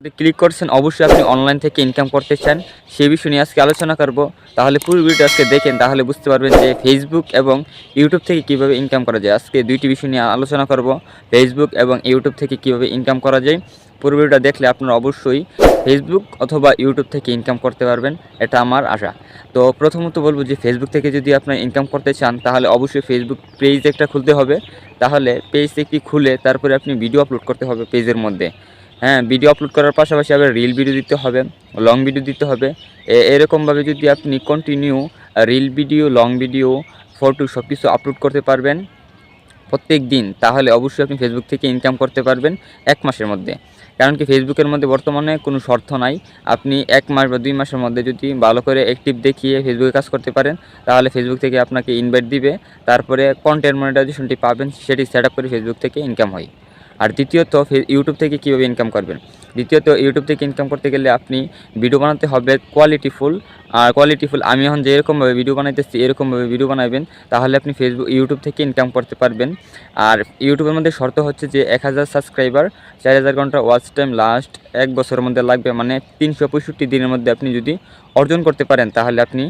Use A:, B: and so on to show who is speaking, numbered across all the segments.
A: Click করছেন, অবশ্যই আপনি অনলাইন থেকে ইনকাম করতে চান, সেই বিষয় নিয়ে আজকে আলোচনা করব। তাহলে পুরো ভিডিওটা আজকে দেখেন, তাহলে বুঝতে পারবেন যে ফেসবুক এবং ইউটিউব থেকে কিভাবে ইনকাম করা যায়। আজকে দুইটি বিষয় নিয়ে আলোচনা করব, ফেসবুক এবং ইউটিউব থেকে কিভাবে ইনকাম করা যায়। পুরো ভিডিওটা দেখলে আপনারা অবশ্যই ফেসবুক অথবা ইউটিউব থেকে ইনকাম করতে পারবেন, এটা আমার আশা। তো প্রথমত বলবো যে ফেসবুক থেকে যদি আপনার ইনকাম করতে চান, তাহলে অবশ্যই ফেসবুক পেজ একটা খুলতে হবে। তাহলে পেজ একটি খুলে তারপরে আপনি ভিডিও আপলোড করতে হবে পেজের মধ্যে। হ্যাঁ, ভিডিও আপলোড করার পাশাপাশি আবার রিল ভিডিও দিতে হবে, লং ভিডিও দিতে হবে। এরকমভাবে যদি আপনি continue reel video, long video, photo সব কিছু আপলোড করতে পারবেন প্রত্যেক দিন, তাহলে অবশ্যই আপনি ফেসবুক থেকে ইনকাম করতে পারবেন 1 মাসের মধ্যে। কারণ কি, ফেসবুকের মধ্যে বর্তমানে কোনো শর্ত নাই। আপনি 1 মাস বা 2 মাসের মধ্যে যদি ভালো করে অ্যাক্টিভ দেখিয়ে ফেসবুকে কাজ করতে পারেন, তাহলে ফেসবুক থেকে আপনাকে ইনভাইট দিবে। তারপরে কন্টেন্ট মনিটাইজেশনটি পাবেন, সেটি সেট আপ করে ফেসবুক থেকে ইনকাম হয়। আর দ্বিতীয়ত ইউটিউব থেকে কীভাবে ইনকাম করবেন। দ্বিতীয়ত ইউটিউব থেকে ইনকাম করতে গেলে আপনি ভিডিও বানাতে হবে কোয়ালিটিফুল। আর কোয়ালিটিফুল আমি এখন যেরকমভাবে ভিডিও বানাইতেছি এরকমভাবে ভিডিও বানাবেন, তাহলে আপনি ইউটিউব থেকে ইনকাম করতে পারবেন। আর ইউটিউবের মধ্যে শর্ত হচ্ছে যে 1000 সাবস্ক্রাইবার, 4000 ঘন্টা ওয়াচ টাইম লাস্ট 1 বছরের মধ্যে লাগবে, মানে 365 দিনের মধ্যে আপনি যদি অর্জন করতে পারেন, তাহলে আপনি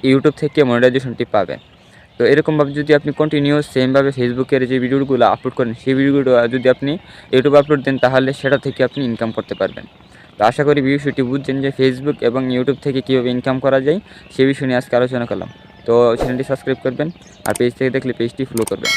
A: ইউটিউব থেকে মনিটাইজেশনটি পাবেন। তো এরকমভাবে যদি আপনি কন্টিনিউ সেমভাবে ফেসবুকের যে ভিডিওগুলো আপলোড করেন, সেই ভিডিওগুলো যদি আপনি ইউটিউবে আপলোড দেন, তাহলে সেটা থেকে আপনি ইনকাম করতে পারবেন। তো আশা করি বিষয়টি বুঝছেন যে ফেসবুক এবং ইউটিউব থেকে কীভাবে ইনকাম করা যায়, সেই বিষয় নিয়ে আজকে আলোচনা করলাম। তো চ্যানেলটি সাবস্ক্রাইব করবেন, আর পেজ থেকে দেখলে পেজটি ফলো করবেন।